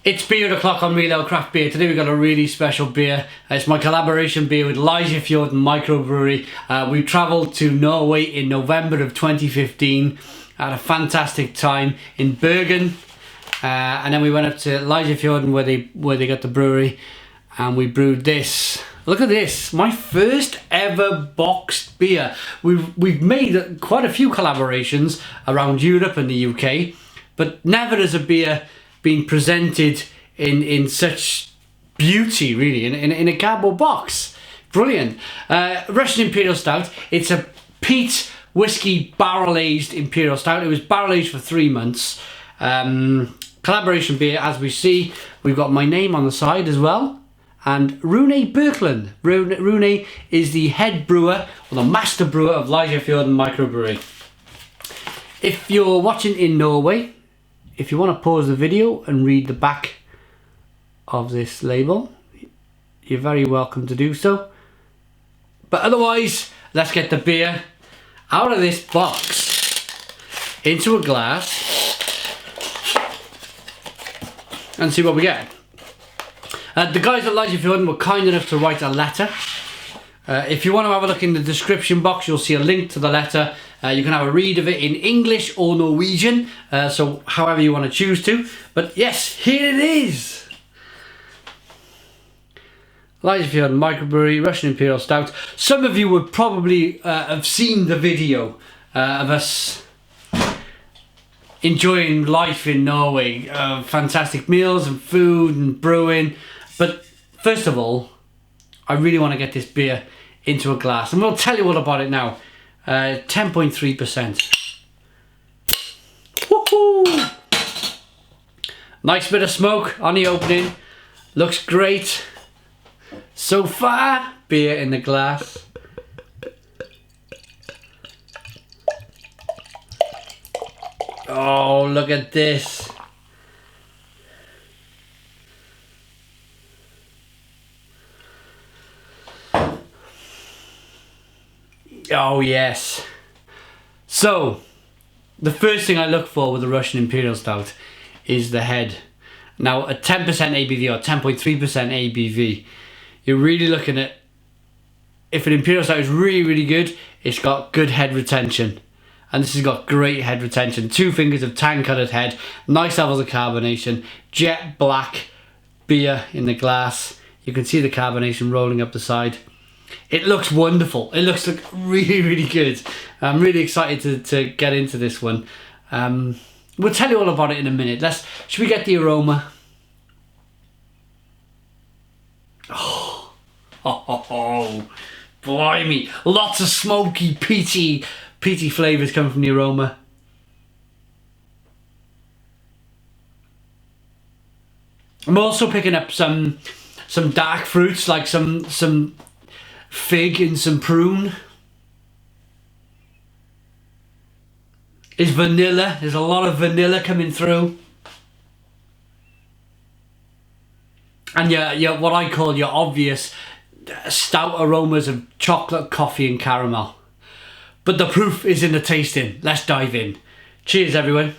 It's beer o'clock on Imperial Craft Beer. Today we've got a really special beer. It's my collaboration beer with Lysefjorden Mikrobryggeri. We travelled to Norway in November of 2015. Had a fantastic time in Bergen. And then we went up to Lysefjorden where they got the brewery. And we brewed this. Look at this, my first ever boxed beer. We've made quite a few collaborations around Europe and the UK. But never has a beer been presented in such beauty, really, in a cardboard box. Brilliant. Russian Imperial Stout. It's a peat whiskey barrel-aged Imperial Stout. It was barrel-aged for 3 months. Collaboration beer, as we see. We've got my name on the side as well. And Rune Birkeland. Rune is the head brewer, or the master brewer of Lysefjorden Mikrobryggeri. If you're watching in Norway, if you want to pause the video and read the back of this label, you're very welcome to do so. But otherwise, let's get the beer out of this box into a glass and see what we get. The guys at Lysefjorden were kind enough to write a letter. If you want to have a look in the description box, you'll see a link to the letter. You can have a read of it in English or Norwegian, so however you want to choose to. But yes, here it is. Lysefjorden Mikrobryggeri, Russian Imperial Stout. Some of you would probably have seen the video of us enjoying life in Norway. Fantastic meals and food and brewing. But first of all, I really want to get this beer into a glass, and we'll tell you all about it now. 10.3%. Woohoo! Nice bit of smoke on the opening. Looks great. So far, beer in the glass. Oh, look at this. Oh yes. So, the first thing I look for with a Russian Imperial Stout is the head. Now, at 10% ABV or 10.3% ABV, you're really looking at, if an Imperial Stout is really, really good, it's got good head retention. And this has got great head retention. 2 fingers of tan-coloured head, nice levels of carbonation, jet black beer in the glass. You can see the carbonation rolling up the side. It looks wonderful. It looks like really, really good. I'm really excited to get into this one. We'll tell you all about it in a minute. Should we get the aroma? Oh, blimey. Lots of smoky, peaty flavours coming from the aroma. I'm also picking up some dark fruits, like some fig and some prune. Is vanilla. There's a lot of vanilla coming through. And yeah, what I call your obvious stout aromas of chocolate, coffee and caramel. But the proof is in the tasting. Let's dive in. Cheers, everyone.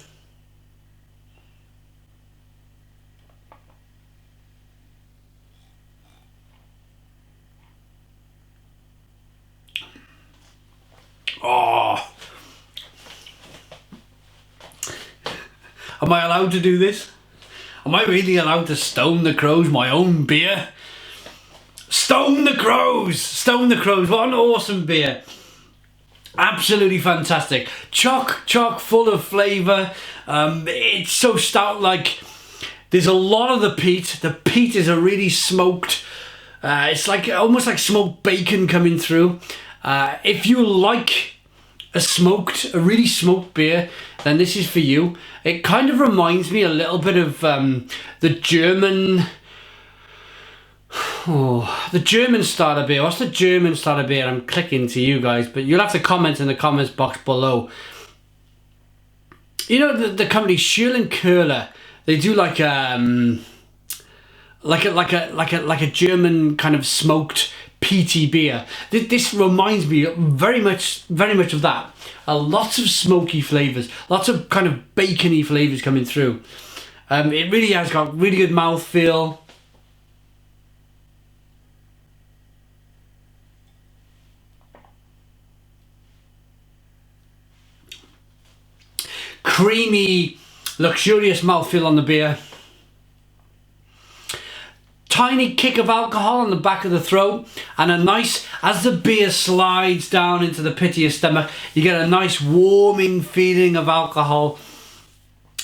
Oh. Am I allowed to do this? Am I really allowed to stone the crows my own beer? Stone the crows! Stone the crows. What an awesome beer. Absolutely fantastic. Chock full of flavour. It's so stout-like. There's a lot of the peat. The peat is a really smoked. It's like almost like smoked bacon coming through. If you like a really smoked beer, then this is for you. It kind of reminds me a little bit of the German starter beer. What's the German starter beer? I'm clicking to you guys, but you'll have to comment in the comments box below. You know the company Schürlen-Köhler. They do like a German kind of smoked peaty beer. This reminds me very much of that. Lots of smoky flavours, lots of kind of bacony flavours coming through. It really has got really good mouthfeel. Creamy, luxurious mouthfeel on the beer. Tiny kick of alcohol on the back of the throat, and a nice, as the beer slides down into the pit of your stomach, you get a nice warming feeling of alcohol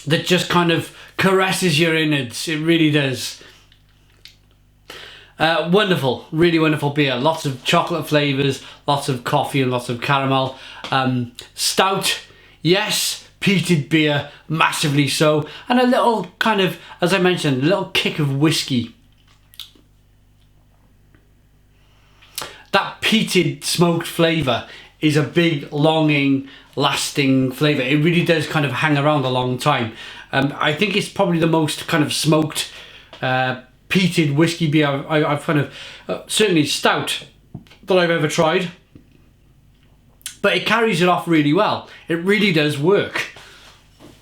that just kind of caresses your innards. It really does. Wonderful, really wonderful beer. Lots of chocolate flavours, lots of coffee and lots of caramel. Stout, yes. Peated beer, massively so. And a little kind of, as I mentioned, a little kick of whiskey. That peated smoked flavour is a big, longing, lasting flavour. It really does kind of hang around a long time. I think it's probably the most kind of smoked, peated whiskey beer I've kind of, certainly stout, that I've ever tried. But it carries it off really well. It really does work.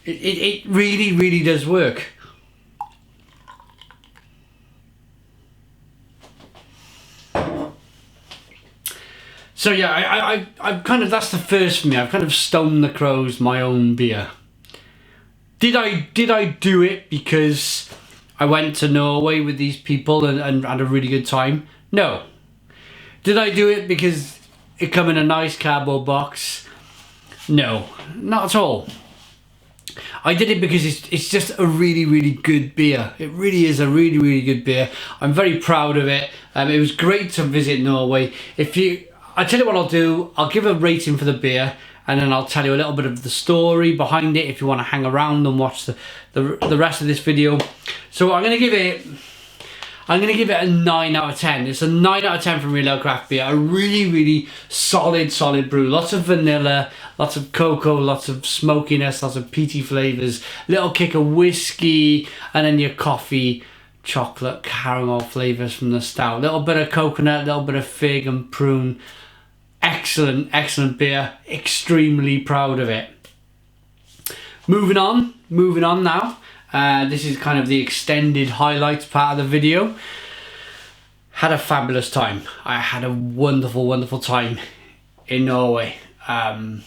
It really, really does work. So yeah, I've kind of, that's the first for me. I've kind of stoned the crows my own beer. Did I do it because I went to Norway with these people and had a really good time? No. Did I do it because it come in a nice cardboard box? No, not at all. I did it because it's just a really, really good beer. It really is a really, really good beer. I'm very proud of it. It was great to visit Norway. I tell you what I'll do, I'll give a rating for the beer, and then I'll tell you a little bit of the story behind it if you want to hang around and watch the rest of this video. So I'm going to give it a 9 out of 10. It's a 9 out of 10 from Imperial Craft Beer. A really, really solid brew. Lots of vanilla, lots of cocoa, lots of smokiness, lots of peaty flavours, little kick of whiskey, and then your coffee, chocolate, caramel flavours from the stout. Little bit of coconut, little bit of fig and prune. Excellent, excellent beer. Extremely proud of it. Moving on now. This is kind of the extended highlights part of the video. Had a fabulous time. I had a wonderful, wonderful time in Norway. One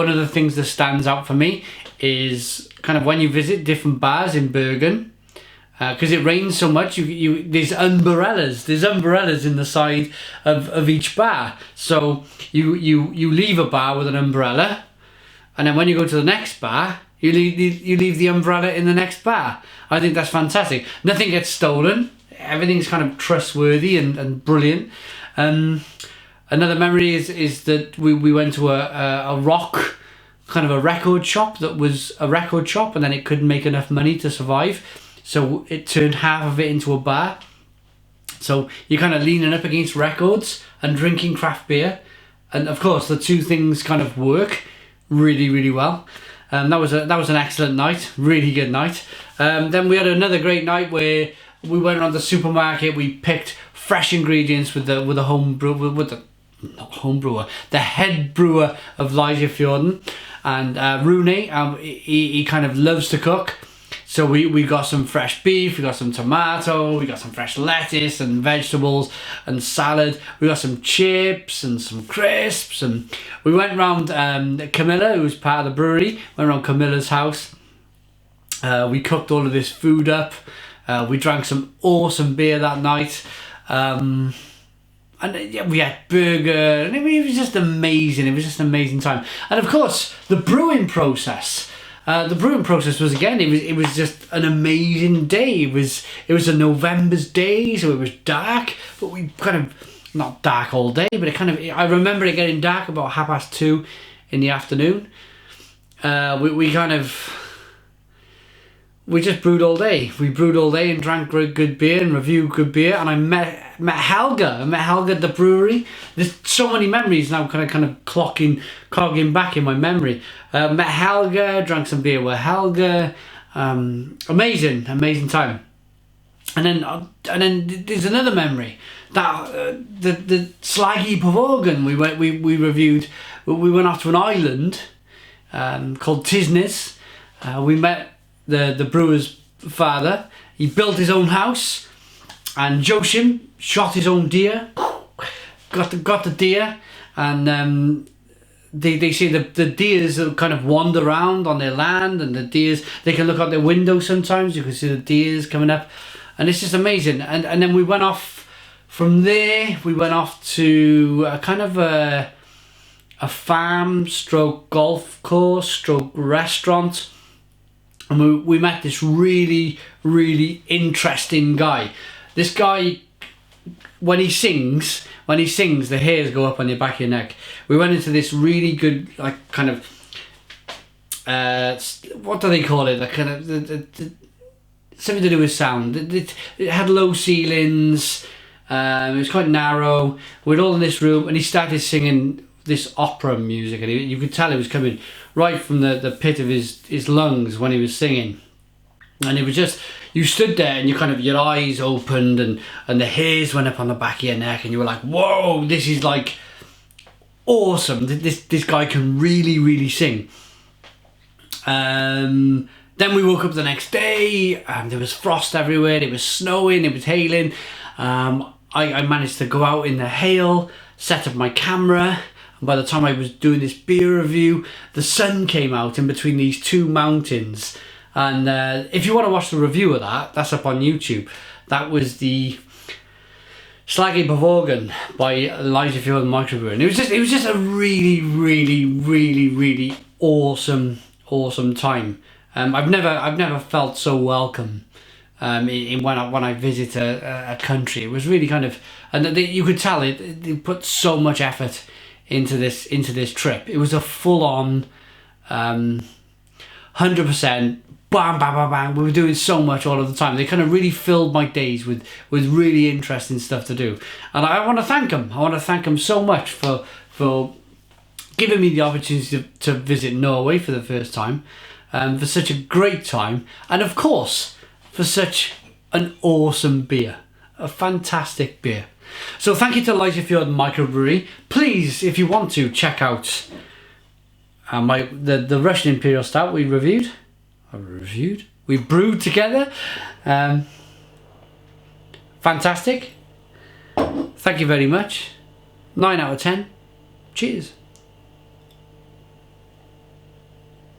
of the things that stands out for me is kind of when you visit different bars in Bergen, because it rains so much, there's umbrellas in the side of each bar. So you leave a bar with an umbrella, and then when you go to the next bar, you leave the umbrella in the next bar. I think that's fantastic. Nothing gets stolen. Everything's kind of trustworthy and brilliant. Another memory is that we went to a rock, kind of a record shop that was a record shop, and then it couldn't make enough money to survive. So it turned half of it into a bar. So you're kind of leaning up against records and drinking craft beer. And of course, the two things kind of work really, really well. That was an excellent night, really good night. Then we had another great night where we went around the supermarket. We picked fresh ingredients with the head brewer of Lysefjorden, and Rune. He kind of loves to cook. So we got some fresh beef, we got some tomato, we got some fresh lettuce and vegetables and salad. We got some chips and some crisps, and we went round Camilla, who's part of the brewery, went around Camilla's house. We cooked all of this food up. We drank some awesome beer that night. And we had burger, and it was just amazing. It was just an amazing time. And of course, the brewing process. The brewing process was, again, it was just an amazing day. It was a November's day, so it was dark, but we kind of, not dark all day, but I remember it getting dark about 2:30 in the afternoon. We just brewed all day. We brewed all day and drank good beer and reviewed good beer. And I met Helge. I met Helge at the brewery. There's so many memories now kind of clogging back in my memory. Met Helge, drank some beer with Helge. Amazing time. And then there's another memory. That the Slaggy Pavågen we reviewed. We went off to an island called Tisnes. We met the brewer's father, he built his own house, and Joachim shot his own deer, got the deer, and they say the deers kind of wander around on their land, and the deers, they can look out their window sometimes, you can see the deers coming up, and it's just amazing. And then we went off from there, we went off to a kind of a farm stroke golf course stroke restaurant, and we met this really interesting guy. This guy, when he sings, the hairs go up on the back of your neck. We went into this really good, like, kind of what do they call it, like, kind of something to do with sound. It had low ceilings, it was quite narrow. We're all in this room, and he started singing this opera music, and you could tell it was coming right from the pit of his lungs when he was singing. And it was just, you stood there and you kind of, your eyes opened, and the hairs went up on the back of your neck, and you were like, whoa, this is like awesome. This guy can really sing. Then we woke up the next day, and there was frost everywhere, it was snowing, it was hailing. I managed to go out in the hail, set up my camera, and by the time I was doing this beer review, the sun came out in between these two mountains. And if you want to watch the review of that, that's up on YouTube. That was the Slaggy Bevorgen by Lysefjorden Mikrobryggeri. And it was just a really awesome time. I've never felt so welcome when I visit a country. It was really kind of, and you could tell they put so much effort into this trip. It was a full on 100%. Bam, bam, bam, bam. We were doing so much all of the time. They kind of really filled my days with really interesting stuff to do. And I want to thank them. I want to thank them so much for giving me the opportunity to visit Norway for the first time, for such a great time, and of course, for such an awesome beer. A fantastic beer. So thank you to Lysefjorden Mikrobryggeri. Please, if you want to, check out the Russian Imperial Stout we reviewed. We brewed together. Fantastic. Thank you very much. 9 out of 10. Cheers.